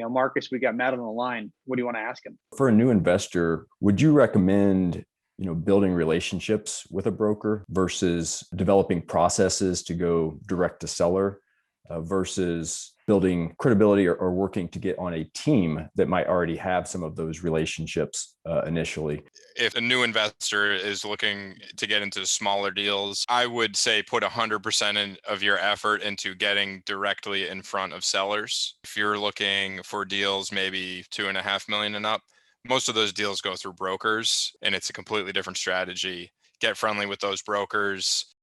Marcus, we got Matt on the line. What do you want to ask him? For a new investor, would you recommend, building relationships with a broker versus developing processes to go direct to seller versus building credibility or working to get on a team that might already have some of those relationships initially? If a new investor is looking to get into smaller deals, I would say put 100% of your effort into getting directly in front of sellers. If you're looking for deals maybe 2.5 million and up, most of those deals go through brokers, and it's a completely different strategy. Get friendly with those brokers.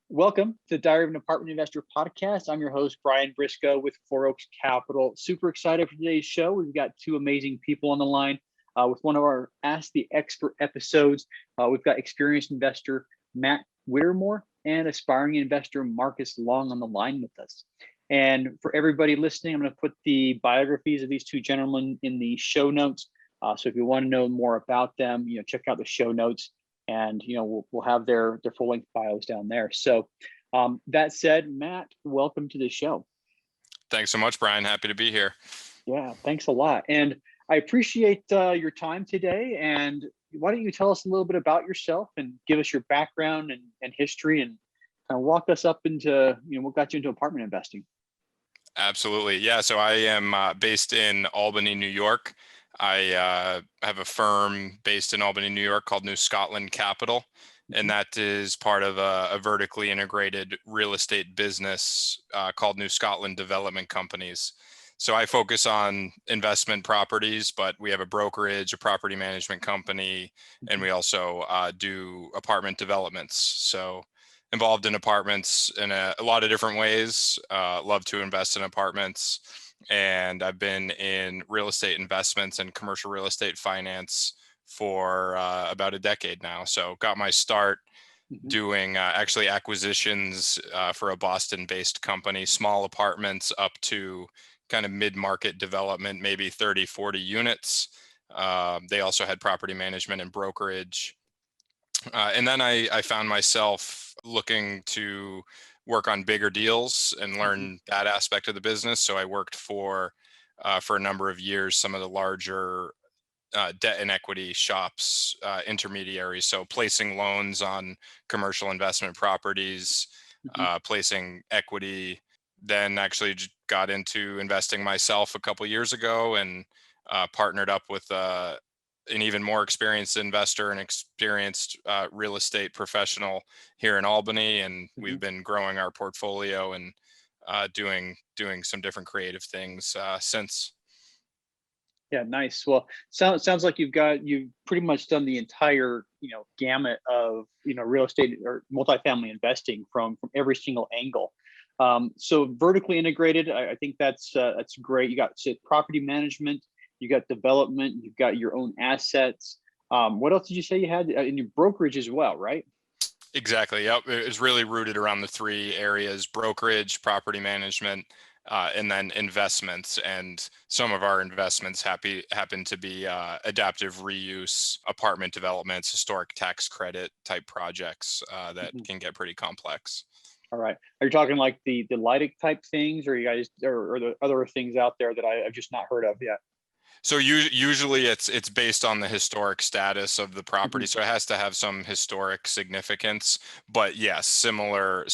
Welcome to the Diary of an Apartment Investor podcast. I'm your host, Brian Briscoe with Four Oaks Capital. Super excited for today's show. We've got two amazing people on the line with one of our Ask the Expert episodes. We've got experienced investor Matt Whittemore and aspiring investor Marcus Long on the line with us. And for everybody listening, I'm going to put the biographies of these two gentlemen in the show notes. So if you want to know more about them, check out the show notes. And we'll have their full-length bios down there. So that said, Matt, welcome to the show. Thanks so much, Brian. Happy to be here. Yeah, thanks a lot. And I appreciate your time today. And why don't you tell us a little bit about yourself and give us your background and history and kind of walk us up into, what got you into apartment investing? Absolutely. Yeah. So I am based in Albany, New York. I have a firm based in Albany, New York called New Scotland Capital, and that is part of a vertically integrated real estate business called New Scotland Development Companies. So I focus on investment properties, but we have a brokerage, a property management company, and we also do apartment developments. So involved in apartments in a lot of different ways, love to invest in apartments. And I've been in real estate investments and commercial real estate finance for about a decade now. So got my start doing actually acquisitions for a Boston-based company, small apartments up to kind of mid-market development, maybe 30, 40 units. They also had property management and brokerage. And then I found myself looking to work on bigger deals and learn that aspect of the business. So I worked for a number of years, some of the larger debt and equity shops, intermediaries. So placing loans on commercial investment properties, placing equity, then actually got into investing myself a couple years ago and partnered up with an even more experienced investor and experienced real estate professional here in Albany. And we've been growing our portfolio and doing some different creative things since. Yeah, nice. Well, sounds like you've pretty much done the entire, gamut of, real estate or multifamily investing from every single angle. So vertically integrated, I think that's great. You got property management, you got development, you've got your own assets. What else did you say you had in your brokerage as well, right? Exactly. Yep. It's really rooted around the three areas: brokerage, property management, and then investments. And some of our investments happen to be adaptive reuse, apartment developments, historic tax credit type projects that can get pretty complex. All right. Are you talking like the Leidig type things, or you guys, or the other things out there that I've just not heard of yet? So usually it's based on the historic status of the property. So it has to have some historic significance, but yes, similar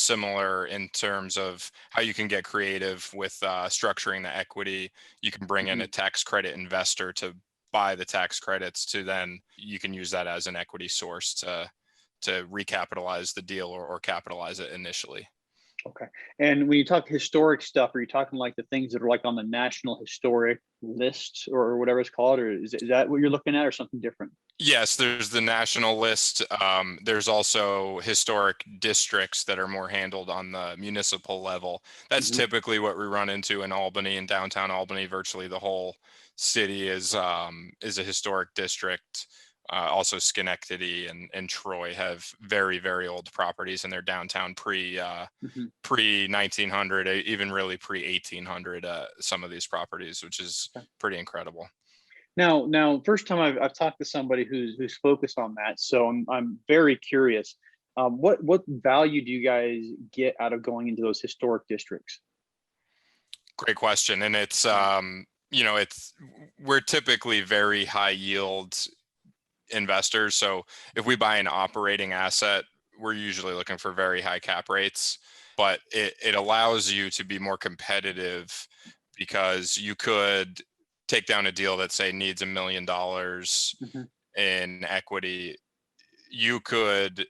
in terms of how you can get creative with structuring the equity. You can bring in a tax credit investor to buy the tax credits, to then you can use that as an equity source to recapitalize the deal or capitalize it initially. Okay. And when you talk historic stuff, are you talking like the things that are like on the National Historic List or whatever it's called, or is that what you're looking at, or something different? Yes, there's the national list. There's also historic districts that are more handled on the municipal level. That's typically what we run into in Albany and downtown Albany. Virtually the whole city is a historic district. Also Schenectady and Troy have very, very old properties in their downtown pre 1900, even really pre 1800, some of these properties, which is pretty incredible. Now, first time I've talked to somebody who's focused on that, so I'm very curious. What value do you guys get out of going into those historic districts? Great question. And it's, it's, we're typically very high yield investors. So if we buy an operating asset, we're usually looking for very high cap rates, but it allows you to be more competitive because you could take down a deal that say needs $1 million Mhm. in equity. You could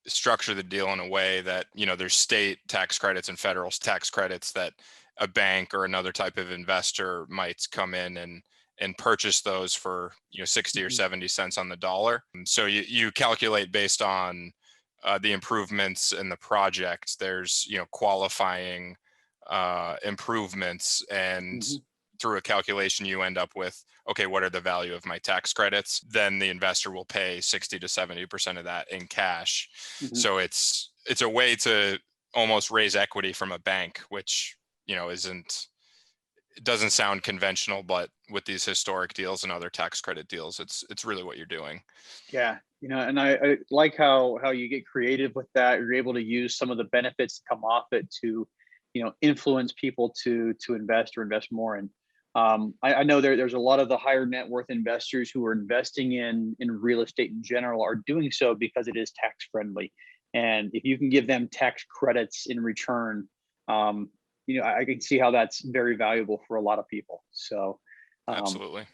structure the deal in a way that, there's state tax credits and federal tax credits that a bank or another type of investor might come in and purchase those for 60 or Mhm. 70 cents on the dollar. And so you calculate based on the improvements in the project. There's qualifying improvements, and Mhm. through a calculation you end up with, okay, what are the value of my tax credits? Then the investor will pay 60 to 70% of that in cash. Mhm. So it's a way to almost raise equity from a bank, which isn't, it doesn't sound conventional, but with these historic deals and other tax credit deals, it's really what you're doing. Yeah, and I like how you get creative with that. You're able to use some of the benefits to come off it to, influence people to invest or invest more. And I know there's a lot of the higher net worth investors who are investing in real estate in general are doing so because it is tax friendly, and if you can give them tax credits in return, I can see how that's very valuable for a lot of people. So. Um, Absolutely.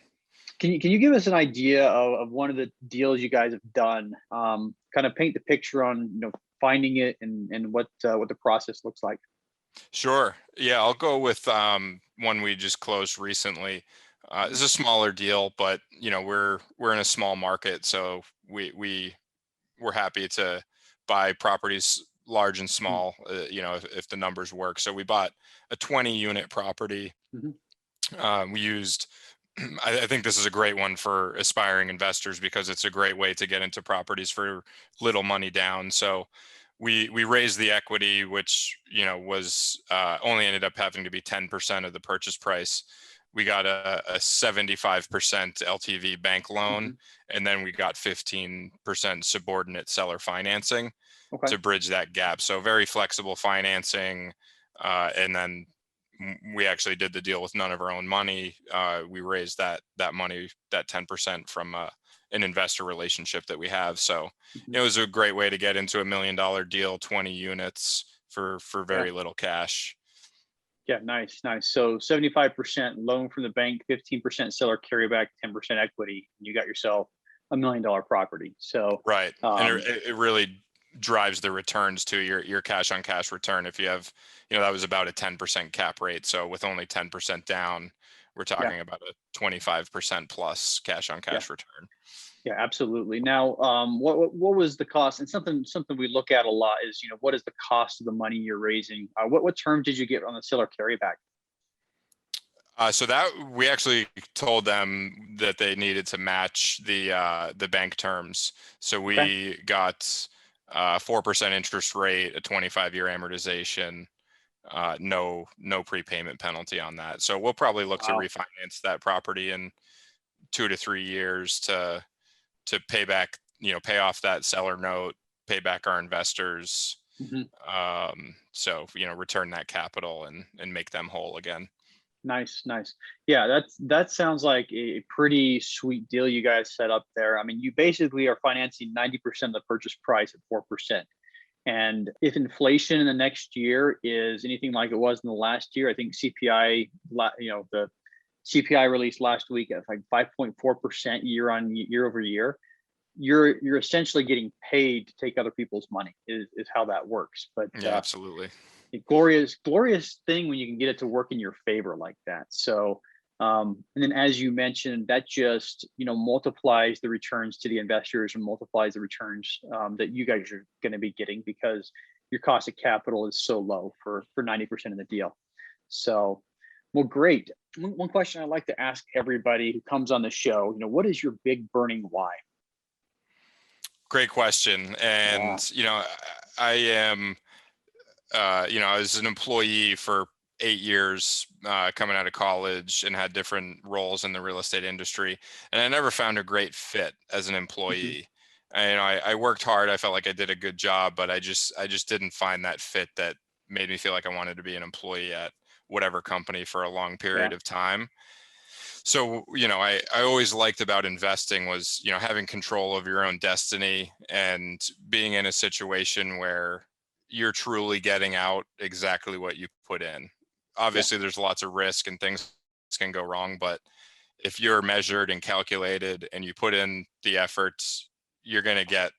can you give us an idea of one of the deals you guys have done? Kind of paint the picture on finding it and what the process looks like. Sure. Yeah, I'll go with one we just closed recently. Mhm. It's a smaller deal, but we're in a small market, so we're happy to buy properties large and Mhm. small. If the numbers work. So we bought a 20 unit property. Mhm. We used. I think this is a great one for aspiring investors because it's a great way to get into properties for little money down. So we raised the equity, which was only ended up having to be 10% of the purchase price. We got a 75% LTV bank loan, Mhm. and then we got 15% subordinate seller financing Okay. to bridge that gap. So very flexible financing, and then we actually did the deal with none of our own money. We raised that money, that 10% from an investor relationship that we have. So Mhm. it was a great way to get into $1 million deal, 20 units for Yeah. very little cash. Yeah. Nice. Nice. So 75% loan from the bank, 15% seller carryback, 10% equity. And you got yourself $1 million property. So Right. And um, it really drives the returns to your cash on cash return. If you have, that was about a 10% cap rate. So with only 10% down, we're yeah. talking about a 25% plus cash on Yeah. cash return. Yeah, absolutely. Now, what was the cost? And something we look at a lot is, what is the cost of the money you're raising? What term did you get on the seller carryback? So that we actually told them that they needed to match the bank terms. So Okay. we got 4% interest rate, a 25-year amortization, no prepayment penalty on that. So we'll probably look to Wow. refinance that property in 2 to 3 years to pay back, pay off that seller note, pay back our investors. Mhm. So return that capital and make them whole again. Nice, nice. Yeah, that sounds like a pretty sweet deal you guys set up there. I mean, you basically are financing 90% of the purchase price at 4%. And if inflation in the next year is anything like it was in the last year, I think CPI, the CPI released last week at like 5.4% year over year. You're essentially getting paid to take other people's money is how that works. But Yeah, absolutely. a glorious thing when you can get it to work in your favor like that. So and then as you mentioned, that just multiplies the returns to the investors and multiplies the returns that you guys are going to be getting because your cost of capital is so low for 90% of the deal. So well, great. One question I like to ask everybody who comes on the show, what is your big burning why? Great question. Yeah. And I am, I was an employee for 8 years coming out of college and had different roles in the real estate industry. And I never found a great fit as an Mhm. employee. And I worked hard. I felt like I did a good job, but I just didn't find that fit that made me feel like I wanted to be an employee at whatever company for a long Yeah. period of time. So, I always liked about investing was, having control of your own destiny and being in a situation where you're truly getting out exactly what you put in. Yeah. Obviously, there's lots of risk and things can go wrong, but if you're measured and calculated and you put in the efforts, you're going to get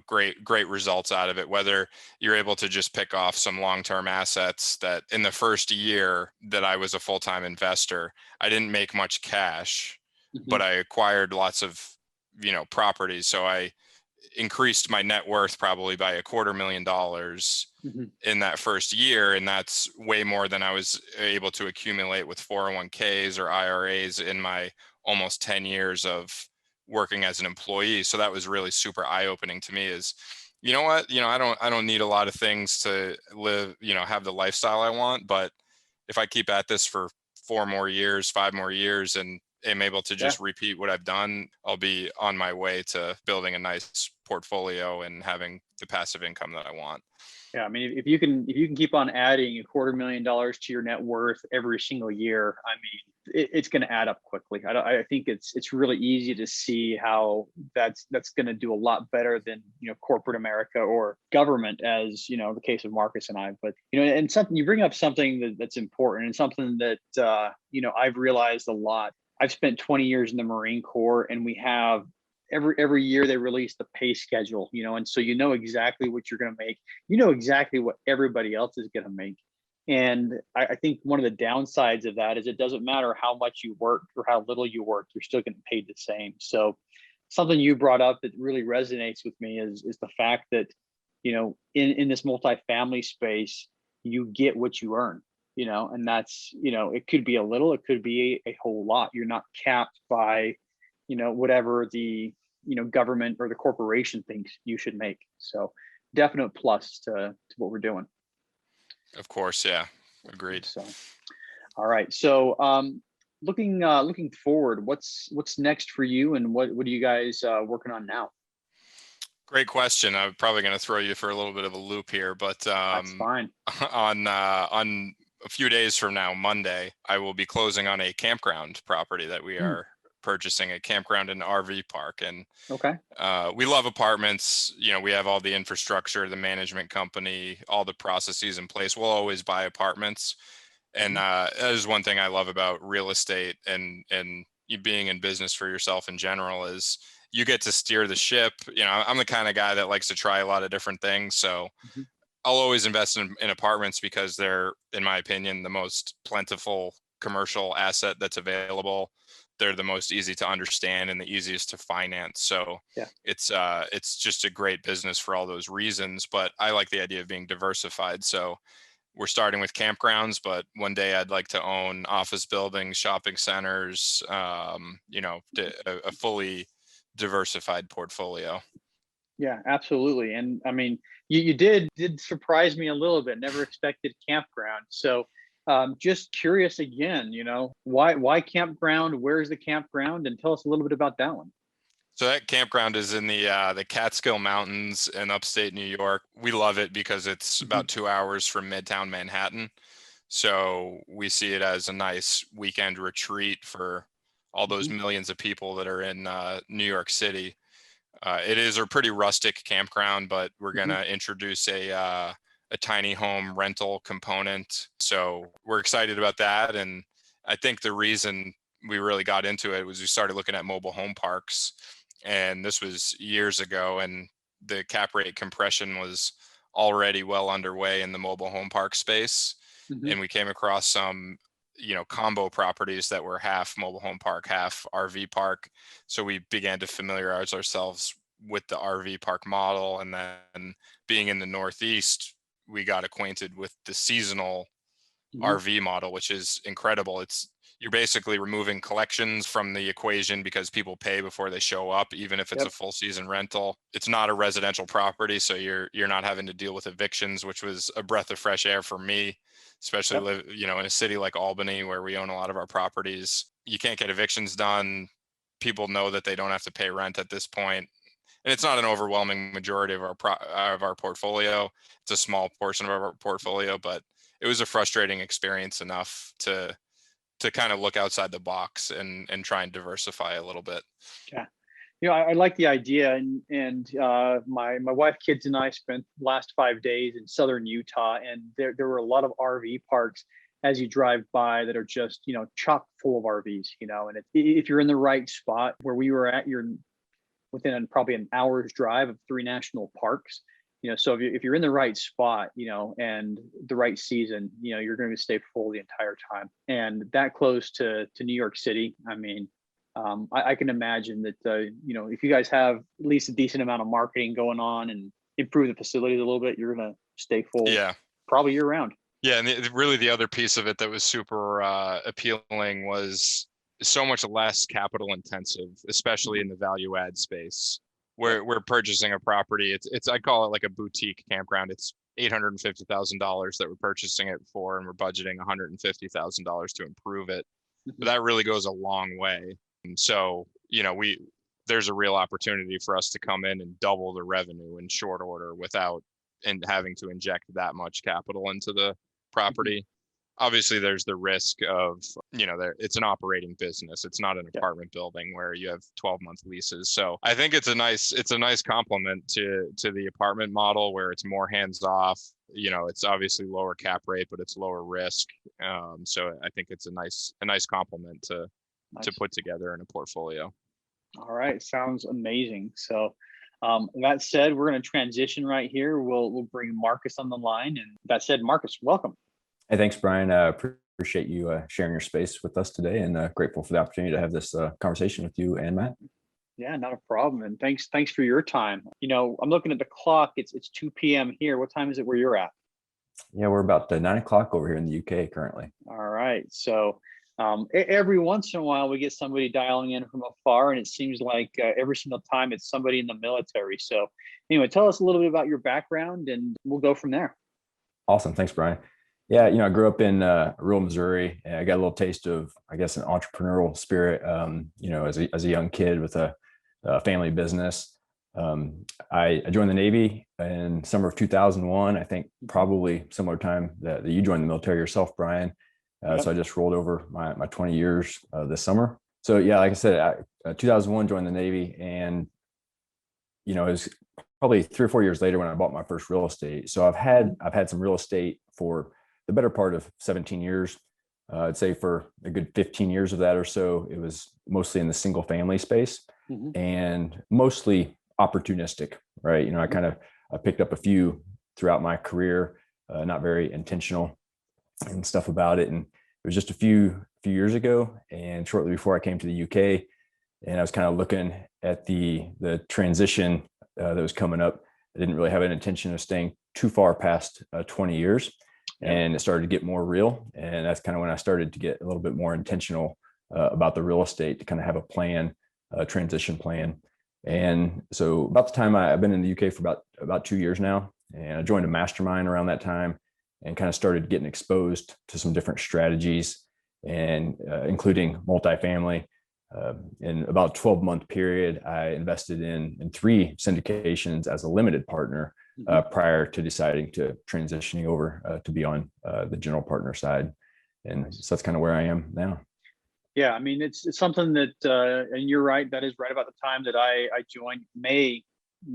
great results out of it, whether you're able to just pick off some long-term assets. That in the first year that I was a full-time investor, I didn't make much cash, Mhm. but I acquired lots of properties. So I increased my net worth probably by $250,000 Mhm. in that first year, and that's way more than I was able to accumulate with 401ks or IRAs in my almost 10 years of working as an employee. So that was really super eye-opening to me. Is you know what, I don't need a lot of things to live, have the lifestyle I want, but if I keep at this for 4 more years, 5 more years, and am able to Yeah. just repeat what I've done, I'll be on my way to building a nice portfolio and having the passive income that I want. Yeah, I mean, if you can keep on adding $250,000 to your net worth every single year, I mean, it's going to add up quickly. I think it's really easy to see how that's going to do a lot better than corporate America or government, as the case of Marcus and I. But and something you bring up something that's important and something that I've realized a lot. I've spent 20 years in the Marine Corps, and we have every year they release the pay schedule, and so exactly what you're going to make, exactly what everybody else is going to make. And I think one of the downsides of that is it doesn't matter how much you work or how little you work, you're still getting paid the same. So something you brought up that really resonates with me is the fact that in this multifamily space, you get what you earn, and that's it could be a little, it could be a whole lot. You're not capped by whatever the government or the corporation thinks you should make. So definite plus to what we're doing. Of course, yeah, agreed. So all right. So looking forward, what's next for you, and what are you guys working on now? Great question. I'm probably going to throw you for a little bit of a loop here, but That's fine. on a few days from now, Monday, I will be closing on a campground property that we Hmm. are purchasing, a campground and RV park. And Okay. we love apartments. We have all the infrastructure, the management company, all the processes in place. We'll always buy apartments. And Mhm. that is one thing I love about real estate and you being in business for yourself in general is you get to steer the ship. I'm the kind of guy that likes to try a lot of different things. So Mhm. I'll always invest in apartments because they're, in my opinion, the most plentiful commercial asset that's available. They're the most easy to understand and the easiest to finance. So Yeah. it's just a great business for all those reasons. But I like the idea of being diversified. So we're starting with campgrounds, but one day I'd like to own office buildings, shopping centers, a fully diversified portfolio. Yeah, absolutely. And I mean, you did surprise me a little bit. Never expected campground. So just curious again, why campground? Where's the campground? And tell us a little bit about that one. So that campground is in the Catskill Mountains in upstate New York. We love it because it's Hmm. about 2 hours from Midtown Manhattan. So we see it as a nice weekend retreat for all those Hmm. millions of people that are in New York City. It is a pretty rustic campground, but we're Hmm. gonna introduce a tiny home rental component. So we're excited about that. And I think the reason we really got into it was we started looking at mobile home parks, and this was years ago, and the cap rate compression was already well underway in the mobile home park space. Hmm. And we came across some combo properties that were half mobile home park, half RV park. So we began to familiarize ourselves with the RV park model. And then being in the Northeast, we got acquainted with the seasonal Hmm. RV model, which is incredible. It's you're basically removing collections from the equation because people pay before they show up, even if it's Yep. a full season rental. It's not a residential property, so you're not having to deal with evictions, which was a breath of fresh air for me, especially Yep. in a city like Albany where we own a lot of our properties. You can't get evictions done. People know that they don't have to pay rent at this point, and it's not an overwhelming majority of our portfolio. It's a small portion of our portfolio, but it was a frustrating experience enough to kind of look outside the box and try and diversify a little bit. Yeah. I like the idea, and my wife, kids, and I spent the last 5 days in southern Utah, and there were a lot of RV parks as you drive by that are just chock full of RVs, and if you're in the right spot where we were at, you're within probably an hour's drive of 3 national parks. So if you're in the right spot, and the right season, you're going to stay full the entire time. And that close to New York City, I mean, I can imagine that if you guys have at least a decent amount of marketing going on and improve the facilities a little bit, you're going to stay full, Yeah. probably year round. Yeah, and really the other piece of it that was super appealing was so much less capital intensive, especially in the value add space. We're purchasing a property. It's I call it like a boutique campground. It's $850,000 that we're purchasing it for, and we're budgeting $150,000 to improve it. But that really goes a long way. And so, there's a real opportunity for us to come in and double the revenue in short order without having to inject that much capital into the property. Obviously, there's the risk of, it's an operating business. It's not an apartment building where you have 12-month leases. So I think it's a nice complement to the apartment model where it's more hands off. It's obviously lower cap rate, but it's lower risk. So I think it's a nice complement to put together in a portfolio. All right, sounds amazing. So that said, we're going to transition right here. We'll bring Marcus on the line, and that said, Marcus, welcome. Hey, thanks, Brian. Appreciate you sharing your space with us today, and grateful for the opportunity to have this conversation with you and Matt. Yeah, not a problem. And thanks for your time. I'm looking at the clock. It's 2 p.m. here. What time is it where you're at? Yeah, we're about 9 o'clock over here in the UK currently. All right. So every once in a while we get somebody dialing in from afar, and it seems like every single time it's somebody in the military. So anyway, tell us a little bit about your background, and we'll go from there. Awesome. Thanks, Brian. Yeah, I grew up in rural Missouri, and I got a little taste of, I guess, an entrepreneurial spirit, as a young kid with a family business. I joined the Navy in summer of 2001, I think probably similar time that you joined the military yourself, Brian. So I just rolled over my 20 years this summer. So yeah, like I said, 2001 joined the Navy, and it was probably 3 or 4 years later when I bought my first real estate. So I've had some real estate for the better part of 17 years. I'd say for a good 15 years of that or so, it was mostly in the single family space and mostly opportunistic, right? I picked up a few throughout my career, not very intentional and stuff about it. And it was just a few years ago, and shortly before I came to the UK, and I was kind of looking at the transition that was coming up. I didn't really have an intention of staying too far past 20 years. And it started to get more real. And that's kind of when I started to get a little bit more intentional about the real estate, to kind of have a plan, a transition plan. And so about the time I've been in the UK for about 2 years now, and I joined a mastermind around that time and kind of started getting exposed to some different strategies, and including multifamily. In about a 12-month period, I invested in 3 syndications as a limited partner prior to deciding to transitioning over to be on the general partner side. And so that's kind of where I am now. Yeah, I mean, it's something that, and you're right, that is right about the time that I joined. May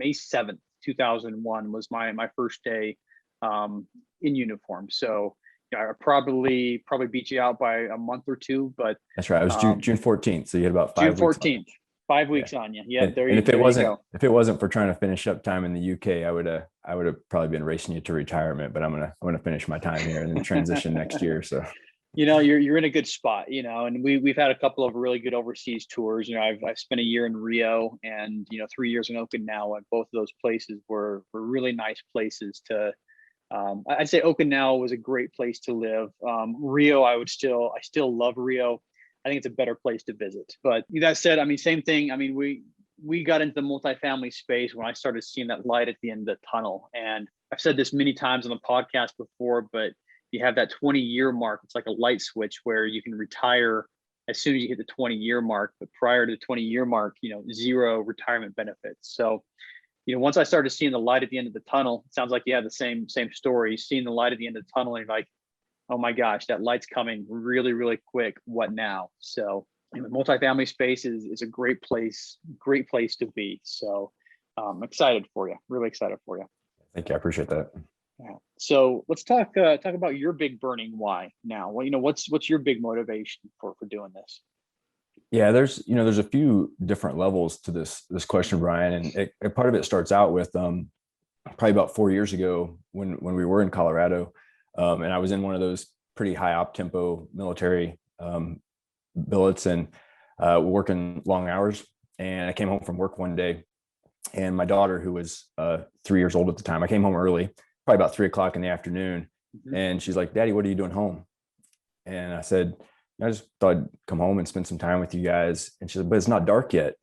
7th, 2001 was my first day in uniform. So I probably beat you out by a month or 2, but that's right. It was June 14th. So you had about 5 June 14th, 5 weeks on you. Yeah, there you go. If it wasn't for trying to finish up time in the UK, I would have probably been racing you to retirement. But I'm gonna finish my time here and then transition next year. So you're in a good spot, and we've had a couple of really good overseas tours. I've spent a year in Rio and 3 years in Okinawa, and both of those places were really nice places to. I'd say Okinawa was a great place to live. Rio, I still love Rio. I think it's a better place to visit. But that said, I mean, same thing. I mean, we got into the multifamily space when I started seeing that light at the end of the tunnel. And I've said this many times on the podcast before, but you have that 20-year mark. It's like a light switch where you can retire as soon as you hit the 20-year mark. But prior to the 20-year mark, zero retirement benefits. So, once I started seeing the light at the end of the tunnel, it sounds like you have the same story, seeing the light at the end of the tunnel, and you're like, oh my gosh, that light's coming really, really quick. What now? So multifamily space is a great place to be. So I'm excited for you, really excited for you. Thank you. I appreciate that. Yeah. So let's talk about your big burning why now. Well, what's your big motivation for doing this? Yeah, there's a few different levels to this question, Brian, and part of it starts out with probably about 4 years ago when we were in Colorado, and I was in one of those pretty high op tempo military billets and working long hours. And I came home from work one day, and my daughter, who was 3 years old at the time, I came home early, probably about 3 o'clock in the afternoon, and she's like, "Daddy, what are you doing home?" And I said, "I just thought I'd come home and spend some time with you guys." And she said, "But it's not dark yet."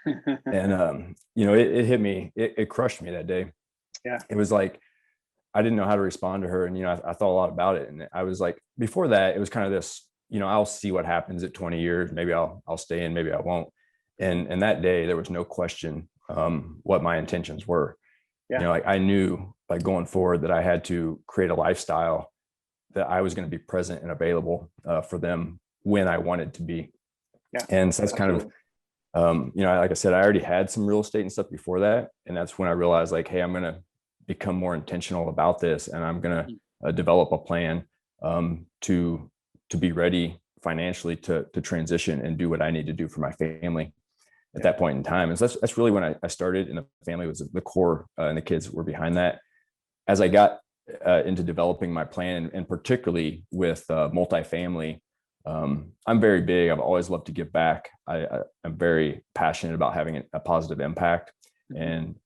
And it hit me, it crushed me that day. Yeah. It was like I didn't know how to respond to her, and I thought a lot about it. And I was like, before that, it was kind of this, I'll see what happens at 20 years. Maybe I'll stay in, maybe I won't. And that day there was no question what my intentions were. Yeah. Like I knew, like, going forward, that I had to create a lifestyle that I was going to be present and available for them when I wanted to be. Yeah. And so that's Absolutely. kind of, like I said, I already had some real estate and stuff before that. And that's when I realized, like, hey, I'm going to become more intentional about this, and I'm going to develop a plan to be ready financially to transition and do what I need to do for my family at that point in time. And so that's really when I started, and the family was the core, and the kids were behind that. As I got into developing my plan, and particularly with multifamily, I'm very big. I've always loved to give back. I'm very passionate about having a positive impact. And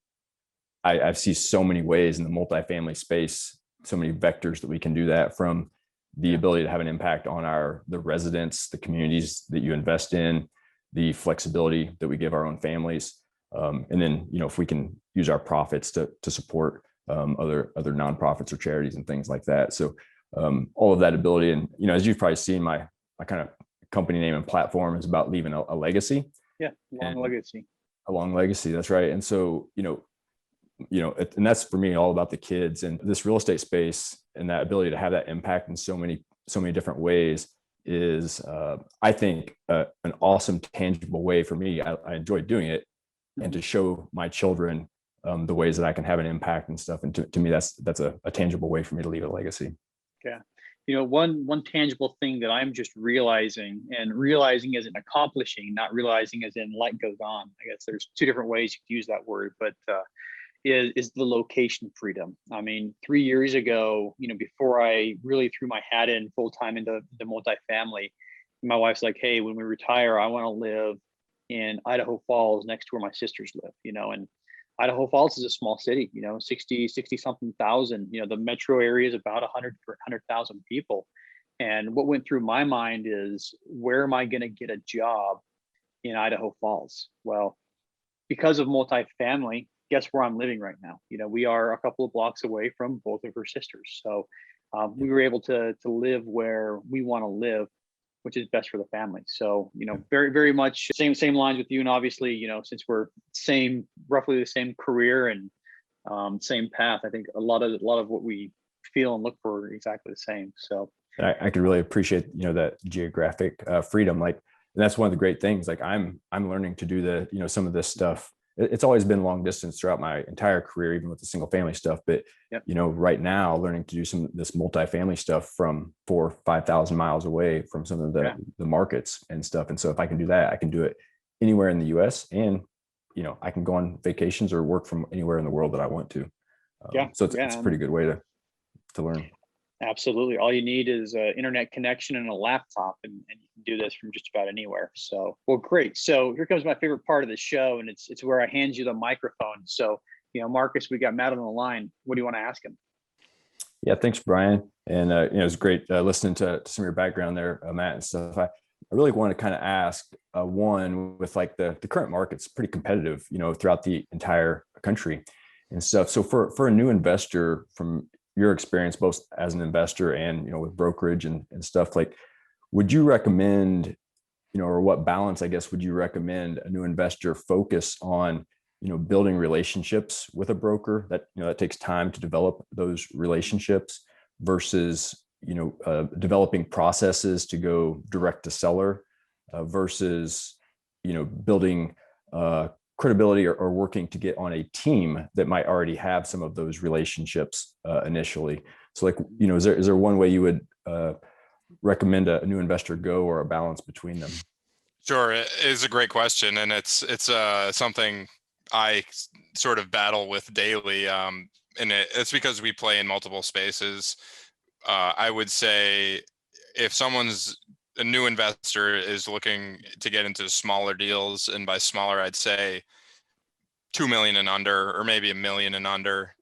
I see so many ways in the multifamily space, so many vectors that we can do that, from the ability to have an impact on the residents, the communities that you invest in, the flexibility that we give our own families. And then, if we can use our profits to support other nonprofits or charities and things like that. So all of that ability, and as you've probably seen, my kind of company name and platform is about leaving a legacy. Yeah, legacy. A long legacy. That's right. And so and that's for me all about the kids, and this real estate space, and that ability to have that impact in so many different ways is, I think, an awesome, tangible way for me. I enjoy doing it, and to show my children the ways that I can have an impact and stuff. And to me, that's a tangible way for me to leave a legacy. Yeah. One tangible thing that I'm just realizing as in accomplishing, not realizing as in light goes on. I guess there's two different ways you could use that word, but is the location freedom. I mean, 3 years ago, before I really threw my hat in full time into the multifamily, my wife's like, "Hey, when we retire, I want to live in Idaho Falls, next to where my sisters live." And Idaho Falls is a small city, 60 something thousand. The metro area is about 100,000 people. And what went through my mind is, where am I going to get a job in Idaho Falls? Well, because of multifamily, guess where I'm living right now? We are a couple of blocks away from both of her sisters. So we were able to live where we want to live, which is best for the family. So, very, very much same lines with you. And obviously, since we're roughly the same career and same path, I think a lot of what we feel and look for are exactly the same. So I could really appreciate, that geographic freedom. Like, and that's one of the great things. Like I'm learning to do some of this stuff. It's always been long distance throughout my entire career, even with the single family stuff. But, right now, learning to do some of this multifamily stuff from 4,000 or 5,000 miles away from some of the markets and stuff. And so if I can do that, I can do it anywhere in the US, and, I can go on vacations or work from anywhere in the world that I want to. So it's a pretty good way to learn. Absolutely. All you need is an internet connection and a laptop, and you can do this from just about anywhere. So, well, great. So here comes my favorite part of the show, and it's where I hand you the microphone. So, Marcus, we got Matt on the line. What do you want to ask him? Yeah, thanks, Brian. And it was great listening to some of your background there, Matt, and stuff. I really want to kind of ask one with like the current market's pretty competitive, throughout the entire country and stuff. So for a new investor, from your experience, both as an investor and, with brokerage and stuff, like, would you recommend, or what balance, I guess, would you recommend a new investor focus on, building relationships with a broker that takes time to develop those relationships versus, developing processes to go direct to seller versus, building credibility or working to get on a team that might already have some of those relationships initially. So like, is there one way you would recommend a new investor go, or a balance between them? Sure, it is a great question, and it's something I sort of battle with daily. And it's because we play in multiple spaces. I would say if someone's a new investor is looking to get into smaller deals, and by smaller, I'd say 2 million and under, or maybe 1 million and under.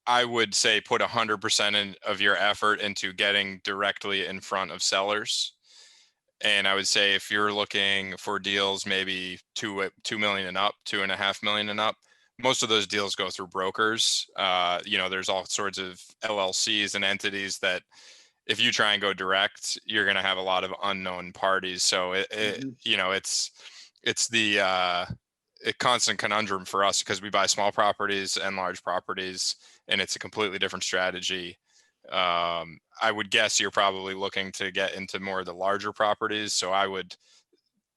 I would say put 100% of your effort into getting directly in front of sellers. And I would say if you're looking for deals, maybe 2 million and up, 2.5 million and up, most of those deals go through brokers. There's all sorts of LLCs and entities that if you try and go direct, you're going to have a lot of unknown parties. So it's the a constant conundrum for us because we buy small properties and large properties, and it's a completely different strategy. I would guess you're probably looking to get into more of the larger properties. So I would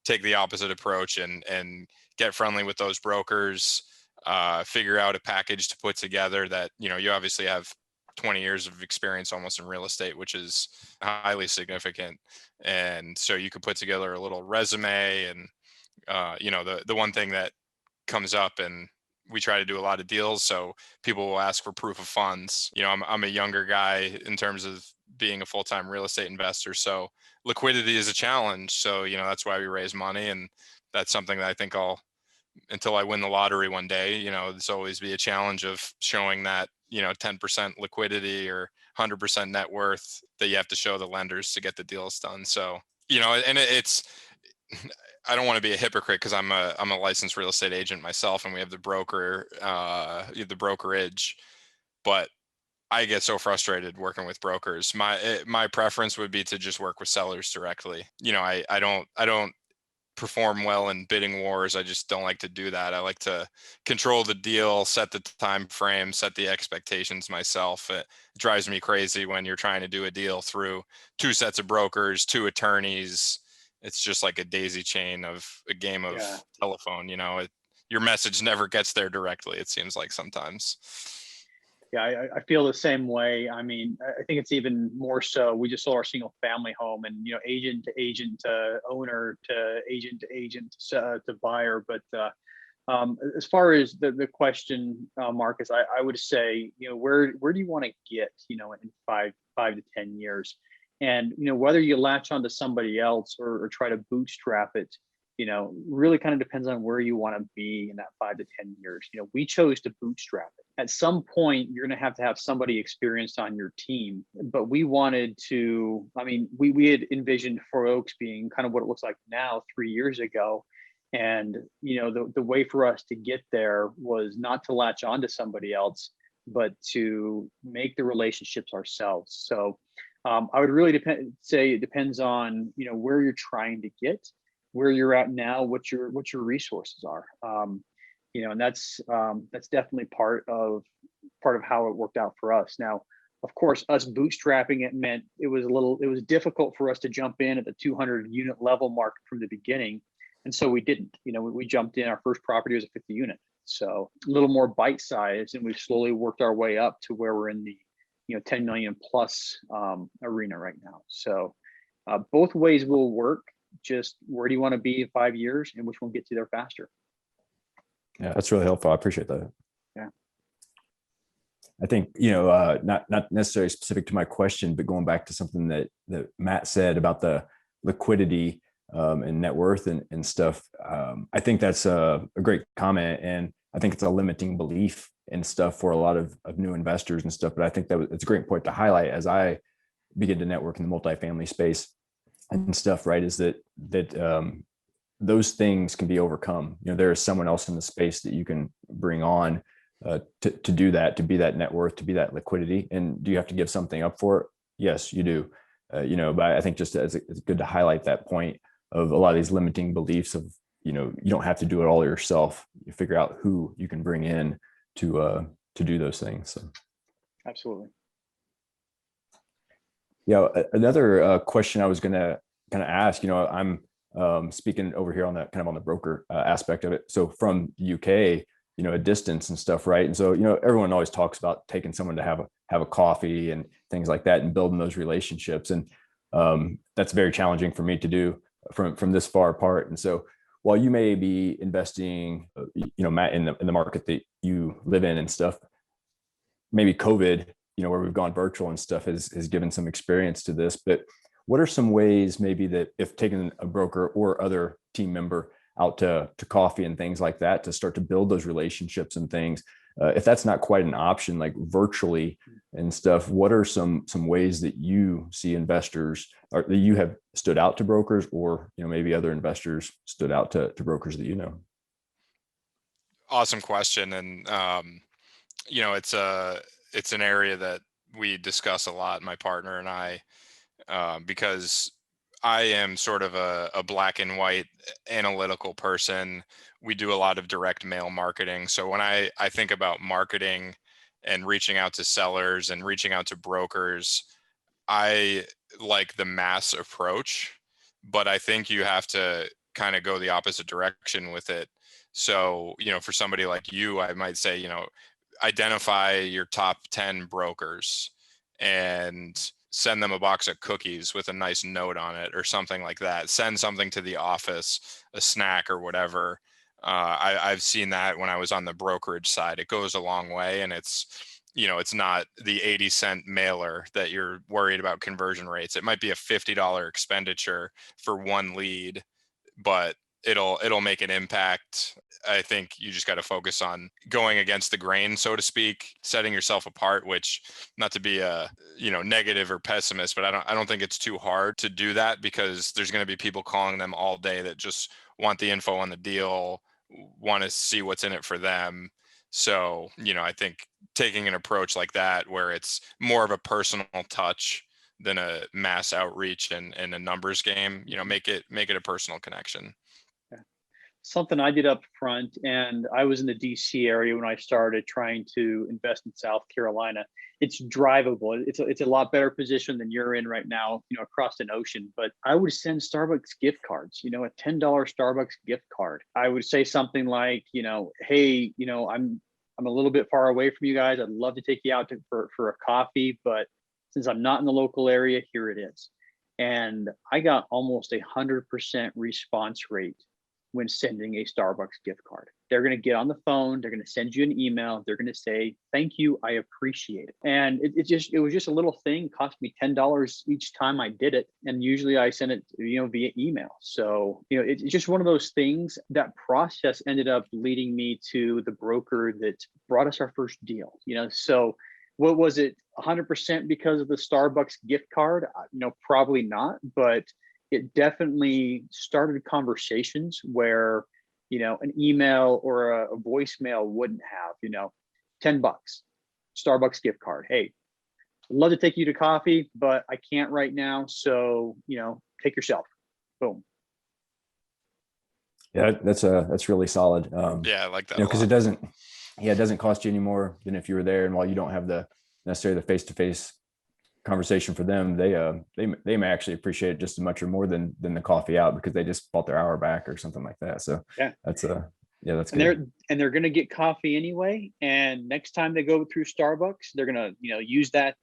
take the opposite approach and get friendly with those brokers, figure out a package to put together that, you obviously have 20 years of experience almost in real estate, which is highly significant. And so you could put together a little resume and, the one thing that comes up, and we try to do a lot of deals, so people will ask for proof of funds. I'm a younger guy in terms of being a full-time real estate investor, so liquidity is a challenge. So that's why we raise money, and that's something that I think until I win the lottery one day, there's always be a challenge of showing that 10% liquidity or 100% net worth that you have to show the lenders to get the deals done. So and it's I don't want to be a hypocrite because I'm a licensed real estate agent myself, and we have the brokerage, but I get so frustrated working with brokers. My preference would be to just work with sellers directly. I don't perform well in bidding wars. I just don't like to do that. I like to control the deal, set the time frame, set the expectations myself. It drives me crazy when you're trying to do a deal through 2 sets of brokers, 2 attorneys. It's just like a daisy chain of a game of telephone. Your message never gets there directly, it seems like sometimes. Yeah, I feel the same way. I mean, I think it's even more so. We just sold our single family home, and agent to agent to owner to agent to buyer. But as far as the question, Marcus, I would say, where do you want to get, in 5 to 10 years? And whether you latch onto somebody else or try to bootstrap it, really kind of depends on where you want to be in that 5 to 10 years. We chose to bootstrap it. At some point, you're going to have somebody experienced on your team. But we wanted to, we had envisioned Four Oaks being kind of what it looks like now 3 years ago. And, the way for us to get there was not to latch onto somebody else, but to make the relationships ourselves. So I would really say it depends on, where you're trying to get, where you're at now, what your resources are. And that's definitely part of how it worked out for us. Now, of course, us bootstrapping it meant it was difficult for us to jump in at the 200 unit level mark from the beginning. And so we didn't, we jumped in. Our first property was a 50 unit. So a little more bite size, and we've slowly worked our way up to where we're in the 10 million plus arena right now. So both ways will work. Just where do you want to be in 5 years, and which one gets you there faster? Yeah, that's really helpful. I appreciate that. Yeah. I think, not necessarily specific to my question, but going back to something that Matt said about the liquidity and net worth and stuff. I think that's a great comment. And I think it's a limiting belief and stuff for a lot of new investors and stuff. But I think it's a great point to highlight as I begin to network in the multifamily space. and stuff, right, is that those things can be overcome. There is someone else in the space that you can bring on to do that, to be that net worth, to be that liquidity. And do you have to give something up for it? Yes, you do. But I think just it's good to highlight that point of a lot of these limiting beliefs of, you don't have to do it all yourself. You figure out who you can bring in to do those things. So. Absolutely. Yeah. Another question I was going to kind of ask, I'm speaking over here on that kind of on the broker aspect of it. So from the UK, a distance and stuff, right? And so, everyone always talks about taking someone to have a coffee and things like that and building those relationships. And that's very challenging for me to do from this far apart. And so while you may be investing, Matt, in the market that you live in and stuff, maybe COVID, where we've gone virtual and stuff has given some experience to this. But what are some ways maybe that if taking a broker or other team member out to coffee and things like that to start to build those relationships and things, if that's not quite an option, like virtually and stuff, what are some ways that you see investors or that you have stood out to brokers, or maybe other investors stood out to brokers that Awesome question. And it's an area that we discuss a lot, my partner and I, because I am sort of a black and white analytical person. We do a lot of direct mail marketing. So when I think about marketing and reaching out to sellers and reaching out to brokers, I like the mass approach, but I think you have to kind of go the opposite direction with it. So, for somebody like you, I might say, identify your top 10 brokers and send them a box of cookies with a nice note on it or something like that. Send something to the office, a snack or whatever. I've seen that when I was on the brokerage side. It goes a long way, and it's not the 80-cent mailer that you're worried about conversion rates. It might be a $50 expenditure for one lead, but it'll make an impact. I think you just got to focus on going against the grain, so to speak, setting yourself apart, which, not to be a, negative or pessimist, but I don't think it's too hard to do that, because there's going to be people calling them all day that just want the info on the deal, want to see what's in it for them. So, I think taking an approach like that, where it's more of a personal touch than a mass outreach and a numbers game, make it a personal connection. Something I did up front, and I was in the DC area when I started trying to invest in South Carolina. It's drivable. It's a lot better position than you're in right now, across an ocean. But I would send Starbucks gift cards, a $10 Starbucks gift card. I would say something like, hey, I'm a little bit far away from you guys. I'd love to take you out for a coffee, but since I'm not in the local area, here it is. And I got almost 100% response rate when sending a Starbucks gift card. They're going to get on the phone, they're going to send you an email, they're going to say, thank you, I appreciate it. And it was just a little thing, cost me $10 each time I did it. And usually I send it, via email. So, it's just one of those things. That process ended up leading me to the broker that brought us our first deal, so what was it, 100% because of the Starbucks gift card? Probably not, but it definitely started conversations where, an email or a voicemail wouldn't have, $10, Starbucks gift card. Hey, I'd love to take you to coffee, but I can't right now. So, take yourself. Boom. Yeah, that's really solid. Yeah, I like that. Because it doesn't cost you any more than if you were there. And while you don't have necessarily the face-to-face conversation for them, they may actually appreciate it just as much or more than the coffee out, because they just bought their hour back or something like that. So yeah, that's good. They're going to get coffee anyway. And next time they go through Starbucks, they're going to, use that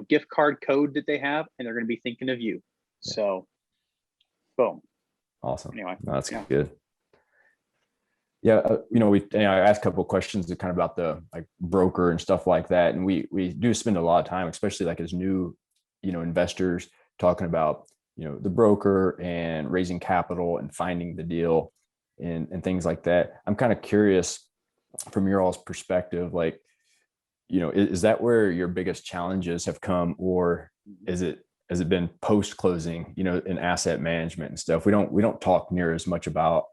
gift card code that they have, and they're going to be thinking of you. Yeah. So, boom. Awesome. Anyway, no, that's good. Yeah, I asked a couple of questions that kind of about the broker and stuff like that, and we do spend a lot of time, especially as new, investors, talking about the broker and raising capital and finding the deal and things like that. I'm kind of curious from your all's perspective, is that where your biggest challenges have come, or is it has it been post closing, in asset management and stuff? We don't talk near as much about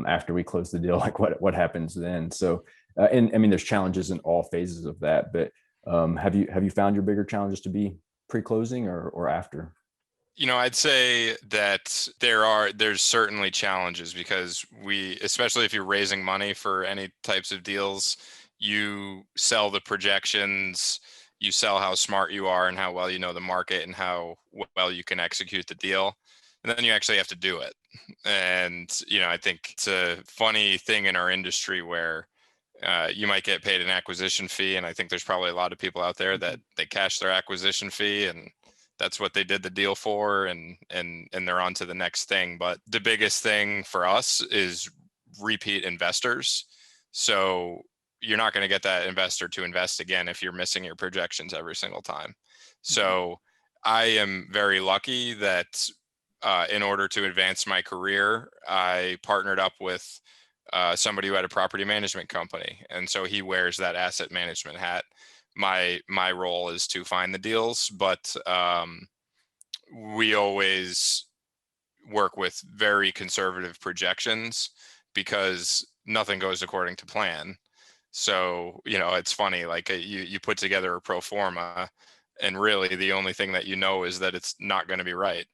after we close the deal, like what happens then. So, and I mean, there's challenges in all phases of that, but have you found your bigger challenges to be pre-closing or after? I'd say that there's certainly challenges because especially if you're raising money for any types of deals, you sell the projections, you sell how smart you are and how well you know the market and how well you can execute the deal. And then you actually have to do it. And, I think it's a funny thing in our industry where you might get paid an acquisition fee. And I think there's probably a lot of people out there that they cash their acquisition fee and that's what they did the deal for, and they're on to the next thing. But the biggest thing for us is repeat investors. So you're not going to get that investor to invest again if you're missing your projections every single time. So I am very lucky that in order to advance my career, I partnered up with somebody who had a property management company. And so he wears that asset management hat. My role is to find the deals, but we always work with very conservative projections because nothing goes according to plan. So, it's funny, like you put together a pro forma and really the only thing that is that it's not going to be right.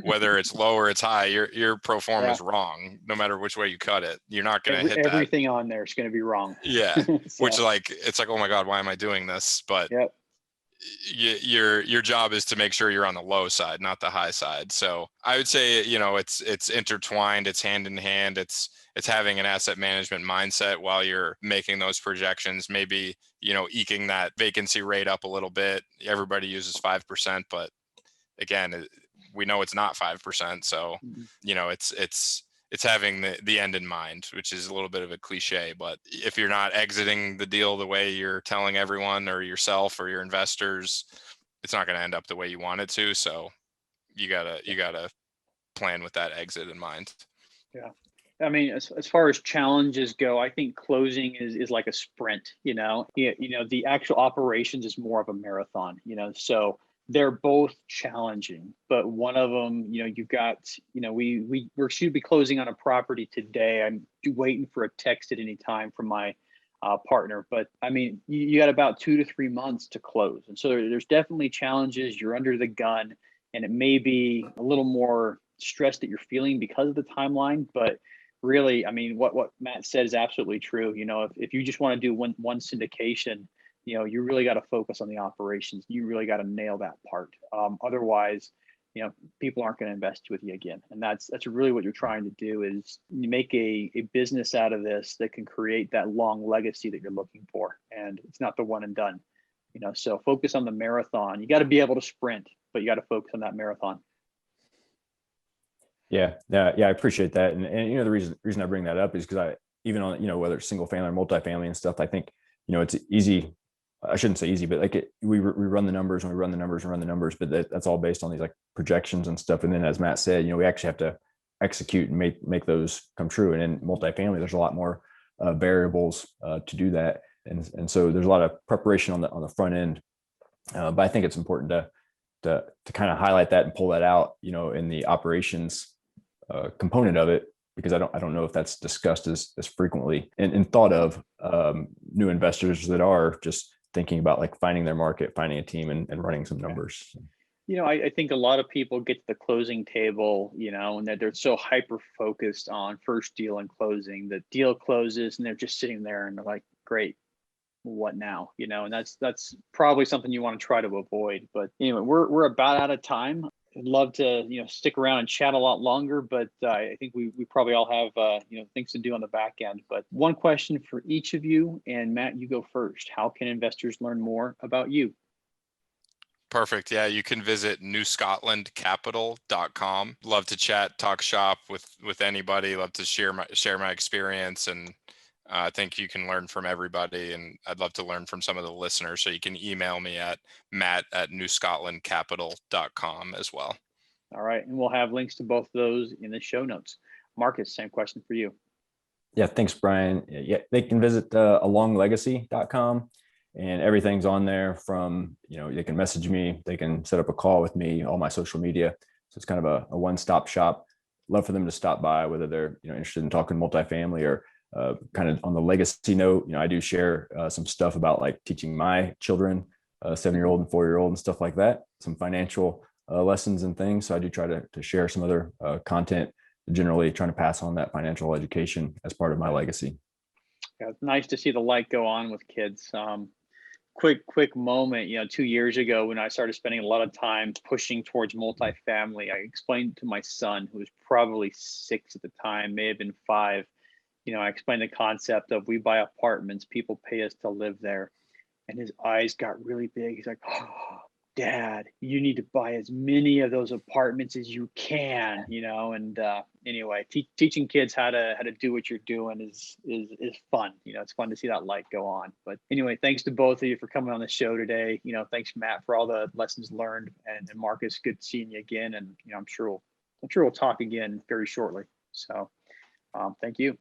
Whether it's low or it's high, your pro forma is wrong. No matter which way you cut it, you're not going to hit everything on there is going to be wrong. Yeah. So. Which it's like, oh my God, why am I doing this? But yep. Your job is to make sure you're on the low side, not the high side. So I would say, it's intertwined, it's hand in hand. It's having an asset management mindset while you're making those projections, maybe, eking that vacancy rate up a little bit. Everybody uses 5%, but again, we know it's not 5%. So, it's having the end in mind, which is a little bit of a cliche, but if you're not exiting the deal the way you're telling everyone or yourself or your investors, it's not going to end up the way you want it to. So you gotta plan with that exit in mind. Yeah. I mean, as far as challenges go, I think closing is like a sprint, the actual operations is more of a marathon, so they're both challenging, but one of them, you've got, we're should be closing on a property today. I'm waiting for a text at any time from my partner, but I mean, you got about 2 to 3 months to close. And so there's definitely challenges. You're under the gun and it may be a little more stress that you're feeling because of the timeline, but really, I mean, what Matt said is absolutely true. If you just want to do one syndication, you really got to focus on the operations. You really got to nail that part. Otherwise, people aren't going to invest with you again. And that's really what you're trying to do is you make a business out of this that can create that long legacy that you're looking for. And it's not the one and done, so focus on the marathon. You got to be able to sprint, but you got to focus on that marathon. Yeah. I appreciate that. And the reason I bring that up is because I, even on, whether it's single family or multifamily and stuff, I think, it's easy. I shouldn't say easy, but like we run the numbers and we run the numbers, but that's all based on these like projections and stuff. And then as Matt said, we actually have to execute and make those come true. And in multifamily, there's a lot more variables to do that. And so there's a lot of preparation on the front end. But I think it's important to kind of highlight that and pull that out, in the operations component of it, because I don't know if that's discussed as frequently and thought of new investors that are just thinking about like finding their market, finding a team and running some numbers. I think a lot of people get to the closing table, and that they're so hyper focused on first deal and closing. The deal closes and they're just sitting there and they're like, great, what now? And that's probably something you want to try to avoid. But anyway, we're about out of time. I'd love to, stick around and chat a lot longer, but I think we probably all have, things to do on the back end. But one question for each of you, and Matt, you go first. How can investors learn more about you? Perfect. Yeah, you can visit newscotlandcapital.com. Love to chat, talk shop with anybody. Love to share my experience, and I think you can learn from everybody, and I'd love to learn from some of the listeners. So you can email me at matt@newscotlandcapital.com as well. All right. And we'll have links to both of those in the show notes. Marcus, same question for you. Yeah, thanks, Brian. Yeah, they can visit alonglegacy.com. and everything's on there from, they can message me, they can set up a call with me, all my social media. So it's kind of a one-stop shop. Love for them to stop by, whether they're, interested in talking multifamily or kind of on the legacy note. I do share some stuff about like teaching my children, 7-year-old and 4-year-old and stuff like that, some financial lessons and things. So I do try to share some other content, generally trying to pass on that financial education as part of my legacy. Yeah, it's nice to see the light go on with kids. Quick moment, 2 years ago when I started spending a lot of time pushing towards multifamily, I explained to my son, who was probably 6 at the time, may have been 5, I explained the concept of we buy apartments, people pay us to live there. And his eyes got really big. He's like, oh, Dad, you need to buy as many of those apartments as you can, and anyway, teaching kids how to do what you're doing is fun. It's fun to see that light go on. But anyway, thanks to both of you for coming on the show today. Thanks Matt for all the lessons learned, and Marcus, good seeing you again. And I'm sure we'll talk again very shortly. So thank you.